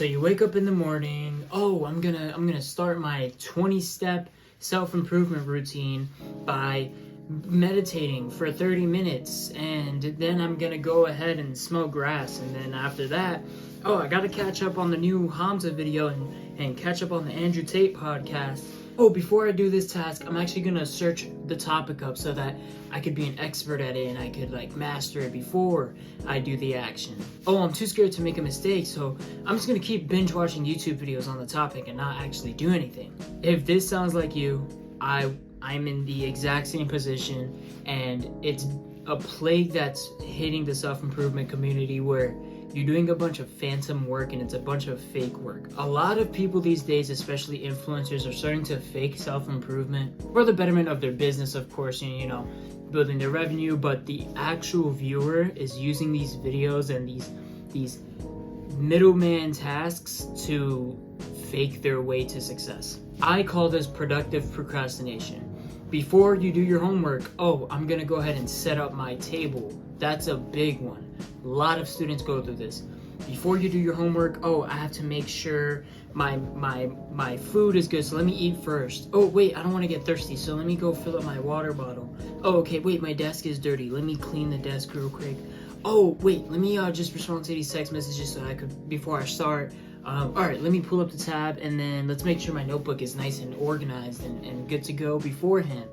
So you wake up in the morning, oh, I'm gonna start my 20-step self-improvement routine by meditating for 30 minutes, and then I'm gonna go ahead and smoke grass, and then after that, oh, I gotta catch up on the new Hamza video and catch up on the Andrew Tate podcast. Oh, before I do this task, I'm actually gonna search the topic up so that I could be an expert at it and I could like master it before I do the action. Oh, I'm too scared to make a mistake, so I'm just gonna keep binge watching YouTube videos on the topic and not actually do anything. If this sounds like you, I'm in the exact same position, and it's a plague that's hitting the self-improvement community where you're doing a bunch of phantom work and it's a bunch of fake work. A lot of people these days, especially influencers, are starting to fake self-improvement for the betterment of their business, of course, you know, building their revenue, but the actual viewer is using these videos and these middleman tasks to fake their way to success. I call this productive procrastination. Before you do your homework, oh, I'm gonna go ahead and set up my table. That's a big one. A lot of students go through this. Before you do your homework, oh, I have to make sure my food is good, so let me eat first. Oh, wait, I don't want to get thirsty, so let me go fill up my water bottle. Oh, okay, wait, my desk is dirty. Let me clean the desk real quick. Oh, wait, let me just respond to these text messages so I could, before I start. All right, let me pull up the tab, and then let's make sure my notebook is nice and organized and good to go beforehand.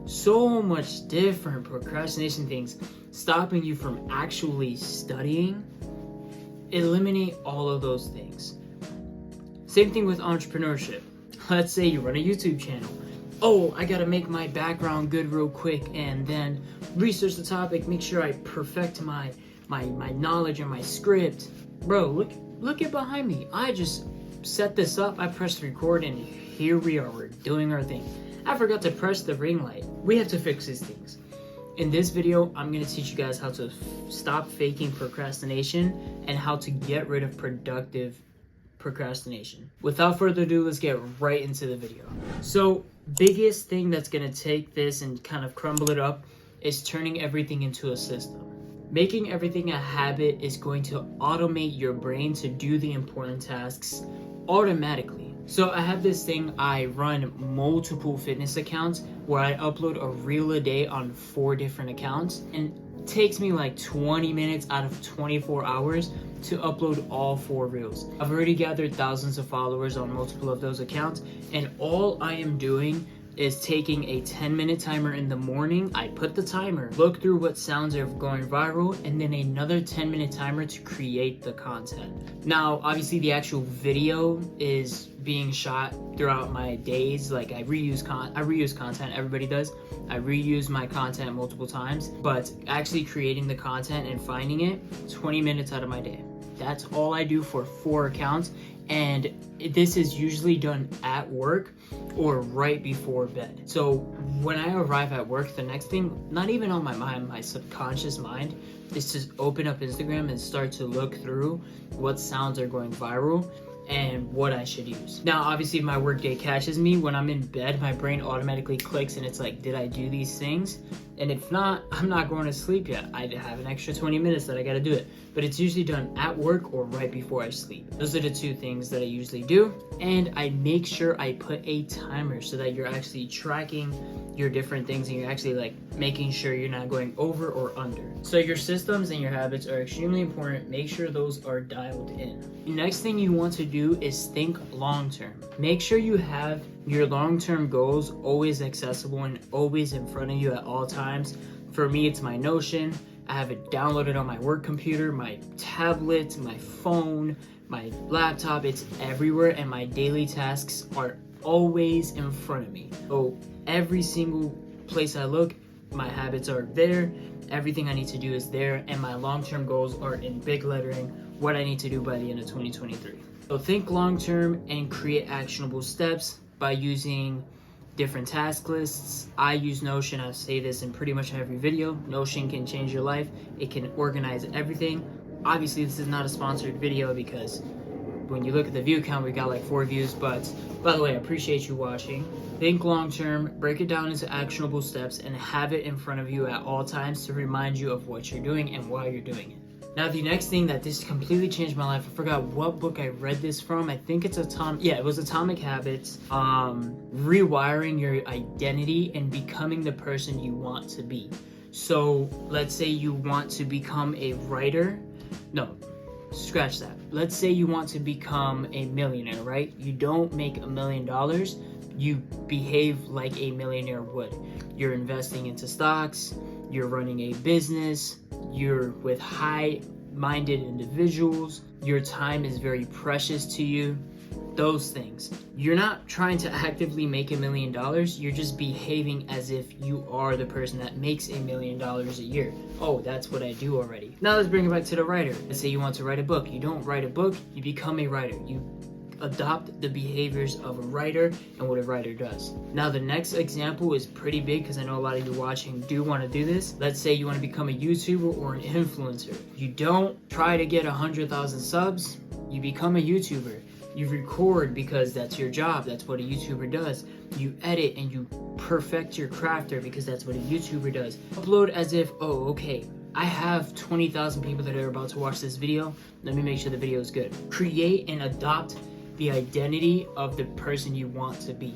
So much different procrastination things stopping you from actually studying. Eliminate all of those things. Same thing with entrepreneurship. Let's say you run a YouTube channel. Oh, I gotta make my background good real quick, and then research the topic, make sure I perfect my knowledge and my script. Bro, look at behind me. I just set this up, I pressed record, and here we are, we're doing our thing. I forgot to press the ring light. We have to fix these things. In this video, I'm gonna teach you guys how to stop faking procrastination and how to get rid of productive procrastination. Without further ado, let's get right into the video. So, biggest thing that's gonna take this and kind of crumble it up is turning everything into a system. Making everything a habit is going to automate your brain to do the important tasks automatically. So I have this thing, I run multiple fitness accounts where I upload a reel a day on 4 different accounts, and it takes me like 20 minutes out of 24 hours to upload all 4 reels. I've already gathered thousands of followers on multiple of those accounts, and all I am doing is taking a 10-minute timer in the morning. I put the timer, look through what sounds are going viral, and then another 10-minute timer to create the content. Now, obviously the actual video is being shot throughout my days. Like I reuse content, everybody does. I reuse my content multiple times, but actually creating the content and finding it, 20 minutes out of my day. That's all I do for 4 accounts, and this is usually done at work or right before bed. So when I arrive at work, the next thing, not even on my mind, my subconscious mind, is to open up Instagram and start to look through what sounds are going viral and what I should use. Now, obviously, if my workday catches me when I'm in bed, my brain automatically clicks and it's like, did I do these things? And if not, I'm not going to sleep yet. I have an extra 20 minutes that I gotta do it. But it's usually done at work or right before I sleep. Those are the 2 things that I usually do. And I make sure I put a timer so that you're actually tracking your different things and you're actually like making sure you're not going over or under. So your systems and your habits are extremely important. Make sure those are dialed in. The next thing you want to do is think long-term. Make sure you have your long-term goals always accessible and always in front of you at all times. For me, it's my Notion. I have it downloaded on my work computer, my tablet, my phone, my laptop. It's everywhere, and my daily tasks are always in front of me. So every single place I look, my habits are there. Everything I need to do is there, and my long-term goals are in big lettering, what I need to do by the end of 2023. So think long-term and create actionable steps by using different task lists. I use Notion. I say this in pretty much every video. Notion can change your life. It can organize everything. Obviously, this is not a sponsored video because when you look at the view count, we got like 4 views. But by the way, I appreciate you watching. Think long term, break it down into actionable steps, and have it in front of you at all times to remind you of what you're doing and why you're doing it. Now, the next thing that this completely changed my life, I forgot what book I read this from. I think it's it was Atomic Habits. Rewiring your identity and becoming the person you want to be. So let's say you want to become a writer. No, scratch that. Let's say you want to become a millionaire, right? You don't make $1 million. You behave like a millionaire would. You're investing into stocks. You're running a business. You're with high-minded individuals. Your time is very precious to you. Those things. You're not trying to actively make $1 million. You're just behaving as if you are the person that makes $1 million a year. Oh, that's what I do already. Now let's bring it back to the writer. Let's say you want to write a book. You don't write a book, you become a writer. You adopt the behaviors of a writer and what a writer does. Now the next example is pretty big because I know a lot of you watching do want to do this. Let's say you want to become a YouTuber or an influencer. You don't try to get 100,000 subs, you become a YouTuber. You record because that's your job, that's what a YouTuber does. You edit and you perfect your crafter because that's what a YouTuber does. Upload as if, oh, okay, I have 20,000 people that are about to watch this video. Let me make sure the video is good. Create and adopt the identity of the person you want to be.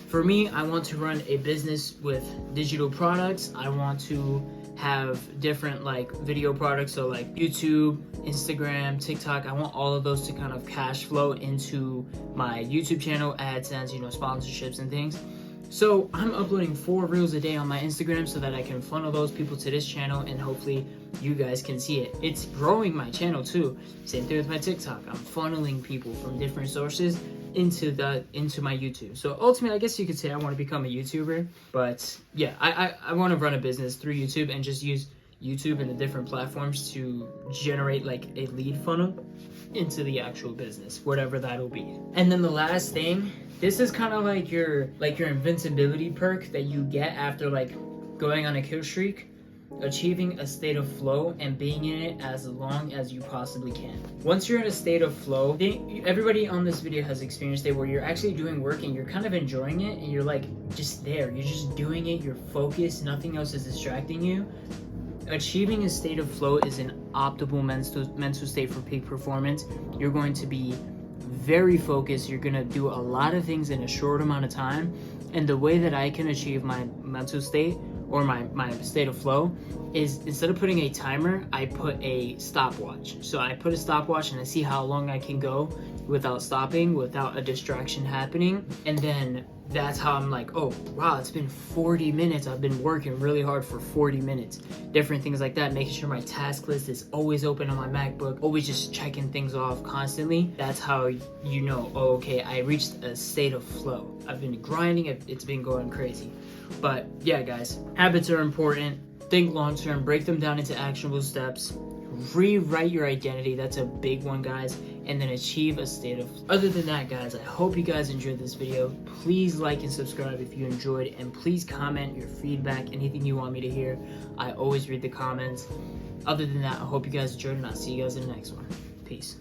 For me, I want to run a business with digital products. I want to have different like video products, so like YouTube, Instagram, TikTok. I want all of those to kind of cash flow into my YouTube channel, AdSense, sponsorships and things. So I'm uploading 4 reels a day on my Instagram so that I can funnel those people to this channel and hopefully you guys can see it. It's growing my channel too. Same thing with my TikTok. I'm funneling people from different sources into my YouTube. So ultimately, I guess you could say I want to become a YouTuber, but yeah, I want to run a business through YouTube and just use YouTube and the different platforms to generate like a lead funnel into the actual business, whatever that'll be. And then the last thing, this is kind of like your invincibility perk that you get after like going on a kill streak. Achieving a state of flow and being in it as long as you possibly can. Once you're in a state of flow, everybody on this video has experienced it where you're actually doing work and you're kind of enjoying it and you're like just there. You're just doing it, you're focused, nothing else is distracting you. Achieving a state of flow is an optimal mental state for peak performance. You're going to be very focused. You're going to do a lot of things in a short amount of time. And the way that I can achieve my mental state or my state of flow is instead of putting a timer, I put a stopwatch. So I put a stopwatch and I see how long I can go without stopping, without a distraction happening. And then that's how I'm like, oh, wow, it's been 40 minutes. I've been working really hard for 40 minutes. Different things like that, making sure my task list is always open on my MacBook, always just checking things off constantly. That's how you know, oh, okay, I reached a state of flow. I've been grinding, it's been going crazy. But yeah, guys, habits are important. Think long term, break them down into actionable steps. Rewrite your identity, that's a big one, guys, and then achieve a state of flow. Other than that, guys, I hope you guys enjoyed this video. Please like and subscribe if you enjoyed, and please comment your feedback, anything you want me to hear. I always read the comments. Other than that, I hope you guys enjoyed, and I'll see you guys in the next one. Peace.